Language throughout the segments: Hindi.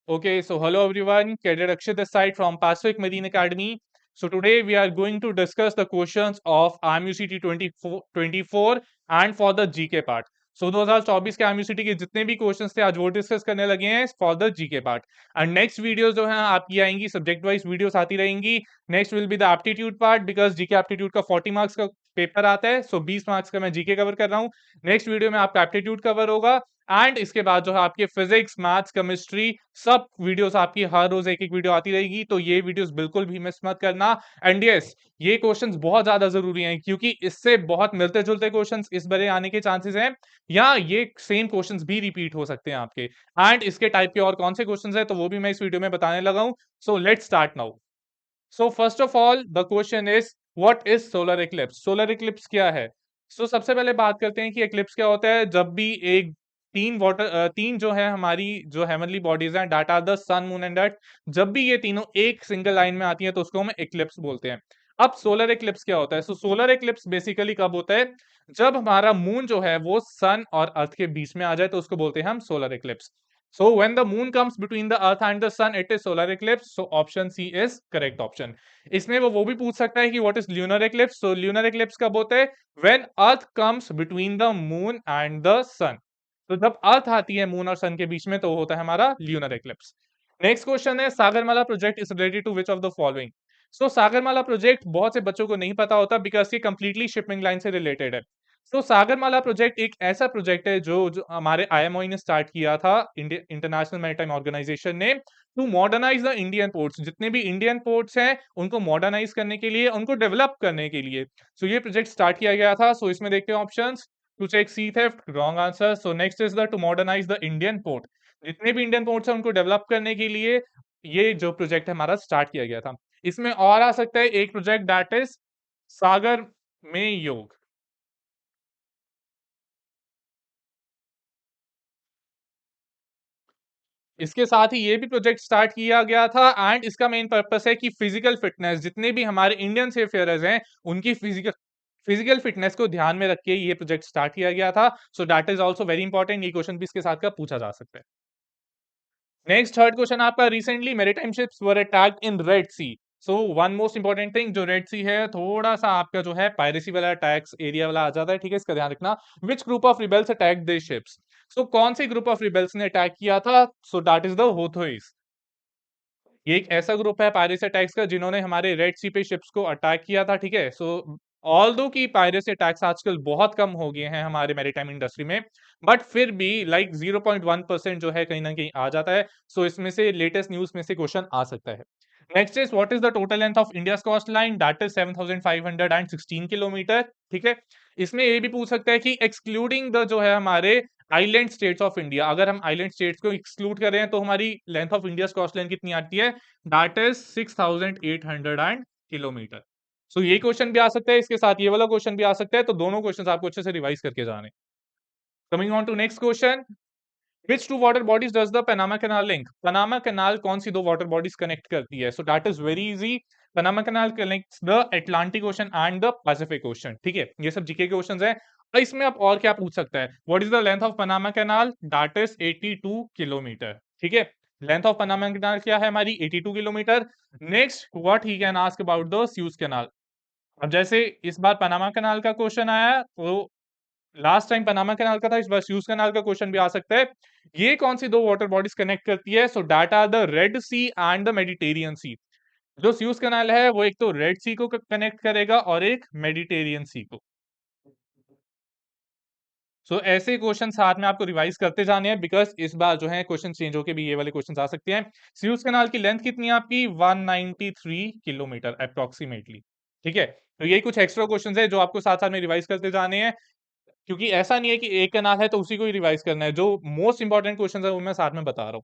Okay, so hello everyone, Cadet Akshay this side from Pacific Marine Academy. So today we are going to discuss the questions of RMUCT 24 and for the GK part. So 2024 के RMUCT के जितने भी क्वेश्चंस थे आज वो डिस्कस करने लगे हैं for the GK part. And next videos जो हैं आपकी आएंगी, सब्जेक्ट वाइज वीडियोस आती रहेंगी। Next will be the aptitude part because GK aptitude का 40 मार्क्स का पेपर आता है, सो 20 मार्क्स का मैं जीके कवर कर रहा हूँ। नेक्स्ट वीडियो में आपका एप्टीट्यूड कवर होगा एंड इसके बाद जो है आपके फिजिक्स, मैथ्स, केमिस्ट्री सब वीडियोस आपकी हर रोज एक एक वीडियो आती रहेगी, तो ये वीडियोस बिल्कुल भी मिस मत करना। एंड यस, ये क्वेश्चंस बहुत ज्यादा जरूरी हैं क्योंकि इससे बहुत मिलते जुलते क्वेश्चंस इस बारे आने के चांसेस हैं, या ये सेम क्वेश्चंस भी रिपीट हो सकते हैं आपके। एंड इसके टाइप के और कौन से क्वेश्चंस हैं तो वो भी मैं इस वीडियो में बताने लगा हूं। So let's start now. So first of all the question is what is solar Eclipse. Solar Eclipse क्या है? सबसे पहले बात करते हैं कि इक्लिप्स क्या होता है। जब भी एक तीन जो है हमारी जो हेवनली बॉडीज हैं, that are the sun, moon and earth, जब भी ये तीनों एक सिंगल लाइन में आती हैं तो उसको हम इक्लिप्स बोलते हैं। अब सोलर इक्लिप्स क्या होता है? सोलर इक्लिप्स बेसिकली कब होता है? जब हमारा मून जो है वो सन और अर्थ के बीच में आ जाए तो उसको बोलते हैं हम solar Eclipse. So when the moon comes between the earth and the sun, it is solar eclipse. So option C is correct option. इसमें वो भी पूछ सकता है कि what is lunar eclipse? So lunar eclipse कब होता है? When earth comes between the moon and the sun. तो जब अर्थ आती है मून और सन के बीच में तो वो होता है हमारा lunar eclipse. नेक्स्ट क्वेश्चन है Sagarmala project is related to which of the following. Sagarmala project बहुत से बच्चों को नहीं पता होता बिकॉज ये कंप्लीटली शिपिंग लाइन से रिलेटेड है। सागरमाला प्रोजेक्ट एक ऐसा प्रोजेक्ट है जो हमारे आईएमओई ने स्टार्ट किया था, इंटरनेशनल मैरीटाइम ऑर्गेनाइजेशन ने, to modernise the Indian ports. जितने भी इंडियन पोर्ट्स हैं उनको मॉडर्नाइज करने के लिए, उनको डेवलप करने के लिए ये प्रोजेक्ट स्टार्ट किया गया था। इसमें देखते हैं options. To check sea theft, wrong answer. Next is the to modernise the Indian port. जितने भी इंडियन पोर्ट्स हैं उनको डेवलप करने के लिए ये जो प्रोजेक्ट है हमारा स्टार्ट किया गया था। इसमें और आ सकता है एक प्रोजेक्ट, दैट इज सागर में योग। इसके साथ ही ये भी प्रोजेक्ट स्टार्ट किया गया था एंड इसका मेन पर्पस है कि फिजिकल फिटनेस, जितने भी हमारे इंडियन सेफेयरर्स हैं उनकी फिजिकल फिटनेस को ध्यान में रख के ये प्रोजेक्ट स्टार्ट किया गया था। That is also very important. ये क्वेश्चन भी इसके साथ का पूछा जा सकता है। नेक्स्ट थर्ड क्वेश्चन आपका, recently maritime ships were attacked in Red Sea. One most important thing, जो रेड सी है थोड़ा सा आपका जो है पायरेसी वाला टैक्स एरिया वाला आ जाता है, ठीक है, इसका ध्यान रखना। Which group of rebels attack this ships? कौन से ग्रुप ऑफ रिबेल्स ने अटैक किया था? That is the Houthis. ये एक ऐसा ग्रुप है पायरेसी अटैक्स का जिन्होंने हमारे रेड सी पे शिप्स को अटैक किया था, ठीक है। ऑल्दो की पायरेसी अटैक्स आजकल बहुत कम हो गए हैं हमारे मैरीटाइम इंडस्ट्री में, बट फिर भी लाइक 0.1% जो है कहीं ना कहीं आ जाता है। इसमें से लेटेस्ट न्यूज में से क्वेश्चन आ सकता है। Next is what is the total length of India coastline? That is 7516 kilometre, ठीक है। इसमें ये भी पूछ सकता है कि एक्सक्लूडिंग द जो है हमारे आइलैंड स्टेट्स ऑफ इंडिया, अगर हम आइलैंड स्टेट्स को एक्सक्लूड कर रहे हैं तो हमारी length of India coastline कितनी आती है? That is 6800 kilometre. ये क्वेश्चन भी आ सकता है, इसके साथ ये वाला क्वेश्चन भी आ सकता है, तो दोनों क्वेश्चन आपको अच्छे से रिवाइज करके जाने। Coming on to next question, which two water bodies does the Panama Canal link? Panama Canal कौन सी दो वाटर बॉडीज कनेक्ट करती है? That is very easy. Panama Canal connects the Atlantic Ocean and the Pacific Ocean, ठीक है। ये सब जीके के क्वेश्चंस हैं। और इसमें आप और क्या पूछ सकता है? What is the length of Panama canal? That is 82 kilometre, ठीक है। लेंथ ऑफ पनामा कैनाल क्या है हमारी? 82 kilometre. Next, what he can ask about the sues canal. अब जैसे इस बार पनामा कैनाल का क्वेश्चन आया, तो लास्ट टाइम पनामा कैनाल का था, इस बार स्यूज कैनाल का क्वेश्चन भी आ सकता है। ये कौन सी दो वाटर बॉडीज कनेक्ट करती है? That are the Red Sea and the Mediterranean Sea. जो स्यूज कैनाल है वो एक तो रेड सी को कनेक्ट करेगा और एक मेडिटेरियन सी को। ऐसे क्वेश्चन साथ में आपको रिवाइज करते जाने हैं बिकॉज इस बार जो है क्वेश्चन चेंज होके भी ये वाले क्वेश्चन आ सकते हैं। स्यूज कैनाल की लेंथ कितनी है आपकी? 193 किलोमीटर अप्रोक्सीमेटली, ठीक है। तो यही कुछ एक्स्ट्रा क्वेश्चन है जो आपको साथ साथ में रिवाइज करते जाने हैं, क्योंकि ऐसा नहीं है कि एक कैनाल है तो उसी को ही रिवाइज करना है। जो मोस्ट इंपॉर्टेंट क्वेश्चन है वो मैं साथ में बता रहा हूँ।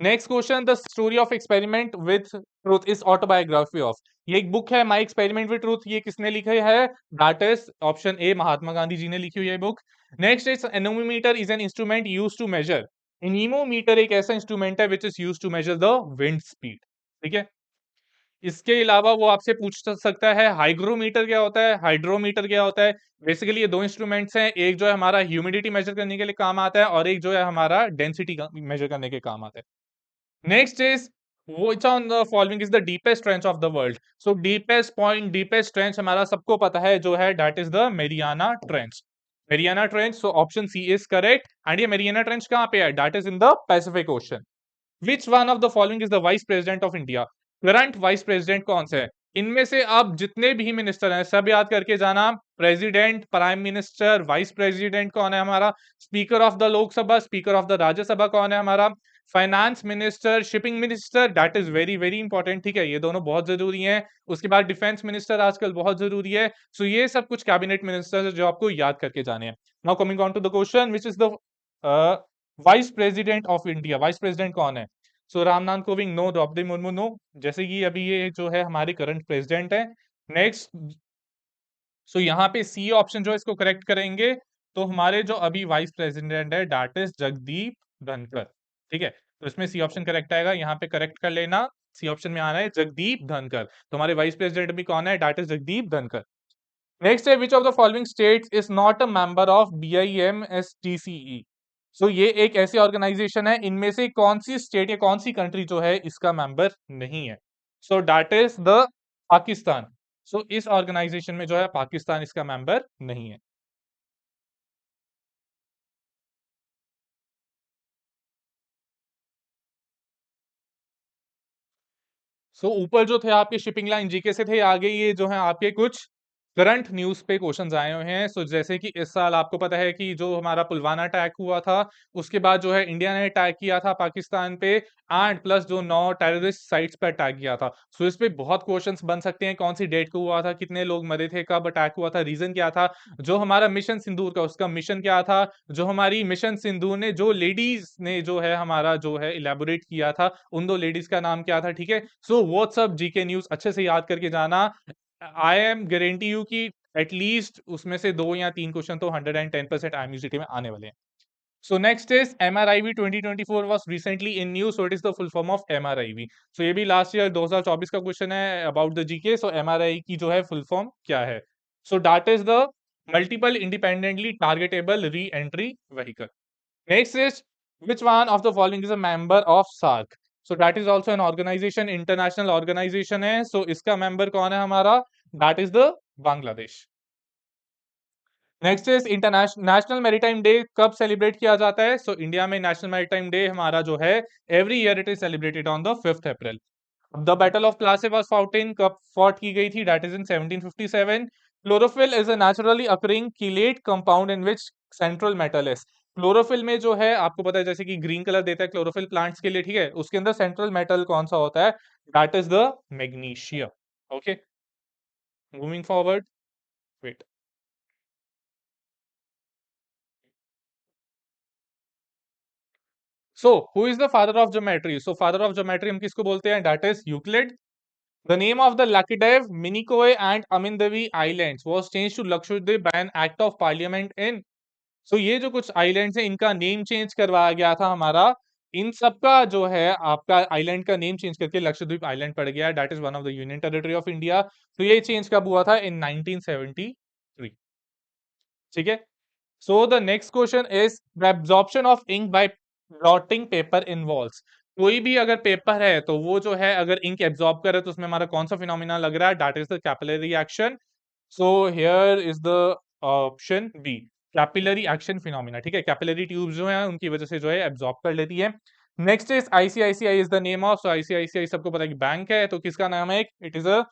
Next question, the story of experiment with truth is autobiography of. ये एक बुक है, माई एक्सपेरिमेंट विद ट्रूथ। ये किसने लिखी है? That is option A, Mahatma Gandhi ji ने लिखी हुई है book. Next is anemometer is an instrument use to measure. Anemometer एक ऐसा इंस्ट्रूमेंट है which is use to measure the wind speed, ठीक है। इसके अलावा वो आपसे पूछ सकता है हाइग्रोमीटर क्या होता है, हाइड्रोमीटर क्या होता है। बेसिकली ये दो इंस्ट्रूमेंट्स हैं, एक जो है हमारा ह्यूमिडिटी मेजर करने के लिए काम आता है और एक जो है हमारा डेंसिटी मेजर करने के काम आता है। Next is which on the following is the deepest trench of the world? So deepest point, deepest trench हमारा सबको पता है जो है that is the Mariana Trench. Mariana Trench. So option C is correct. And ये Mariana Trench कहाँ पे है? That is in the Pacific Ocean. Which one of the following is the Vice President of India? Current vice president कौन से है? इनमें से आप जितने भी मिनिस्टर हैं सब याद करके जाना। President, prime minister, vice president कौन है हमारा, speaker of the Lok Sabha, speaker of the Rajya Sabha कौन है हमारा, finance minister, shipping minister, that is very very important, ठीक है, ये दोनों बहुत जरूरी हैं। उसके बाद डिफेंस मिनिस्टर आजकल बहुत जरूरी है। सो ये सब कुछ कैबिनेट मिनिस्टर जो आपको याद करके जाने हैं। Now coming on to the question, which is the vice president of India, vice president कौन है? So Ramnath Kovind no, Droupadi Murmu no, जैसे कि अभी ये जो है हमारे करंट प्रेसिडेंट है। नेक्स्ट, सो यहाँ पे सी ऑप्शन जो है इसको करेक्ट करेंगे तो हमारे जो अभी वाइस प्रेसिडेंट है दैट इज जगदीप धनखड़, ठीक है, तो इसमें सी ऑप्शन करेक्ट आएगा, यहाँ पे करेक्ट कर लेना। सी ऑप्शन में आ रहा है जगदीप धनखड़, तो हमारे वाइस प्रेसिडेंट भी कौन है, that is Jagdeep Dhankhar. Next है which of the following states is not a member of BIMSTCE? So ये एक ऐसी ऑर्गेनाइजेशन है, इनमें से कौन सी स्टेट या कौन सी कंट्री जो है इसका मेंबर नहीं है? So that is the Pakistan. So इस ऑर्गेनाइजेशन में जो है पाकिस्तान इसका मेंबर नहीं है। सो ऊपर जो थे आपके शिपिंग लाइन जीके से थे, आगे ये जो है आपके कुछ करंट न्यूज पे क्वेश्चंस आए हुए हैं। सो जैसे कि इस साल आपको पता है कि जो हमारा पुलवामा अटैक हुआ था, उसके बाद जो है इंडिया ने अटैक किया था पाकिस्तान पे, एंड प्लस जो 9 टेररिस्ट साइट्स पे अटैक किया था। सो इस पे बहुत क्वेश्चंस बन सकते हैं, कौन सी डेट को हुआ था, कितने लोग मरे थे, कब अटैक हुआ था, रीजन क्या था, जो हमारा मिशन सिंदूर का उसका मिशन क्या था, जो हमारी मिशन सिंदूर ने जो लेडीज ने जो है हमारा जो है इलेबोरेट किया था, उन दो लेडीज का नाम क्या था, ठीक है। सो वो सब जीके न्यूज अच्छे से याद करके जाना। आई एम गारंटी यू कि एटलीस्ट उसमें से 2 या 3 क्वेश्चन तो 110% आईएमयूसीटी में आने वाले हैं। So next is MRIV 2024 was recently in news, so it is the full form of MRIV। सो ये भी लास्ट ईयर 2024 का क्वेश्चन है about the GK. So MRI की जो है फुल फॉर्म क्या है? So that is the multiple independently targetable re entry vehicle. Next is which one of the following is a member of SAARC? So that is also an organization, international organization है। So इसका member कौन है हमारा? That is the Bangladesh. Next is international national maritime day कब सेलिब्रेट किया जाता है? सो इंडिया में नेशनल मैरीटाइम डे हमारा जो है every year it is celebrated on the 5th April. The battle of Plassey was fought in कब फॉट की गई थी? That is in 1757। Chlorophyll is a naturally occurring chelate compound in which central metal is. Chlorophyll में जो है आपको पता है जैसे कि ग्रीन कलर देता है क्लोरोफिल प्लांट्स के लिए, ठीक है, उसके अंदर सेंट्रल मेटल कौन सा होता है? That is the magnesium. Okay, moving forward, wait. So who is the father of geometry? So father of geometry हम किसको बोलते हैं? That is Euclid. The name of the Lakidev, Minicoy and Amindavi Islands was changed to Lakshadweep by an act of parliament in। So ये जो कुछ आइलैंड्स हैं इनका नेम चेंज करवाया गया था हमारा, इन सबका जो है आपका आइलैंड का नेम चेंज करके लक्षद्वीप आइलैंड पड़ गया। That is one of the union territory of India. तो ये चेंज कब हुआ था? इन 1973, ठीक है। So the next question is the absorption of ink by blotting paper involves. कोई भी अगर पेपर है तो वो जो है अगर इंक एब्जॉर्ब करे तो उसमें हमारा कौन सा फिनोमिना लग रहा है? That is the capillary action. So here is the option B, capillary action phenomena, ठीक है, कैपिलरी ट्यूब्स जो है उनकी वजह से जो है एब्जॉर्ब कर लेती है। Next is ICICI is the name of. So ICICI सबको पता है कि बैंक है, तो किसका नाम है? It is a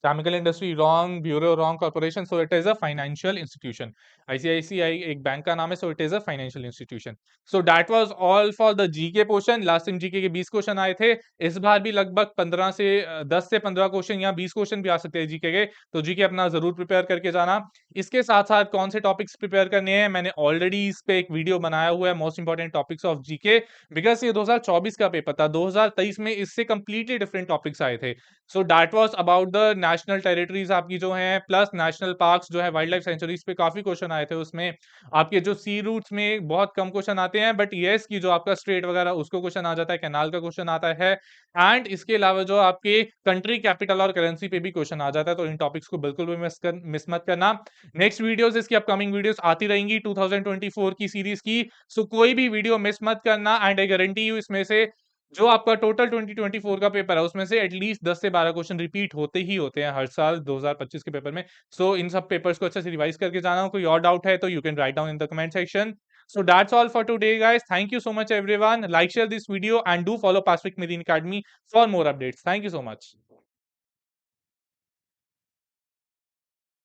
chemical industry, wrong, bureau, wrong corporation, so it is a financial institution. ICICI एक बैंक का नाम है, so it is a financial institution. So that was all for the GK portion. Last time GK के 20 क्वेश्चन आए थे, इस बार भी लगभग 15 से 10 से 15 क्वेश्चन या 20 क्वेश्चन भी आ सकते हैं जीके के, तो जीके अपना जरूर प्रिपेयर करके जाना। इसके साथ साथ कौन से टॉपिक्स प्रिपेयर करने हैं मैंने ऑलरेडी इस पे एक वीडियो बनाया हुआ है, most important topics of GK, because ये 2024 का पेपर था, 2023 में इससे कंप्लीटली डिफरेंट टॉपिक्स आए थे। So that was about the national territories आपकी जो है प्लस नेशनल पार्क्स जो है वाइल्ड लाइफ सेंचुरीज पे काफी क्वेश्चन आए थे। उसमें आपके जो सी रूट्स में बहुत कम क्वेश्चन आते हैं, बट यस की जो आपका स्ट्रेट वगैरह उसको क्वेश्चन आ जाता है, कैनाल का क्वेश्चन आता है। एंड इसके अलावा जो आपके कंट्री कैपिटल और करेंसी पे भी क्वेश्चन आ जाता है। तो इन टॉपिक्स को बिल्कुल भी मिस मत करना। नेक्स्ट वीडियोस, इसकी अपकमिंग वीडियोस आती रहेंगी 2024 की सीरीज की। सो कोई भी वीडियो मिस मत करना। एंड आई गारंटी यू इसमें से जो आपका टोटल 2024 का पेपर है उसमें से एटलीस्ट 10 से 12 क्वेश्चन रिपीट होते ही होते हैं हर साल 2025 के पेपर में। सो इन सब पेपर्स को अच्छे से रिवाइज करके जाना। कोई और डाउट है तो you can write down in the comment section. So that's all for today, guys. Thank you so much, everyone. Like, share this video, and do follow Pacific Marine Academy for more updates. Thank you so much.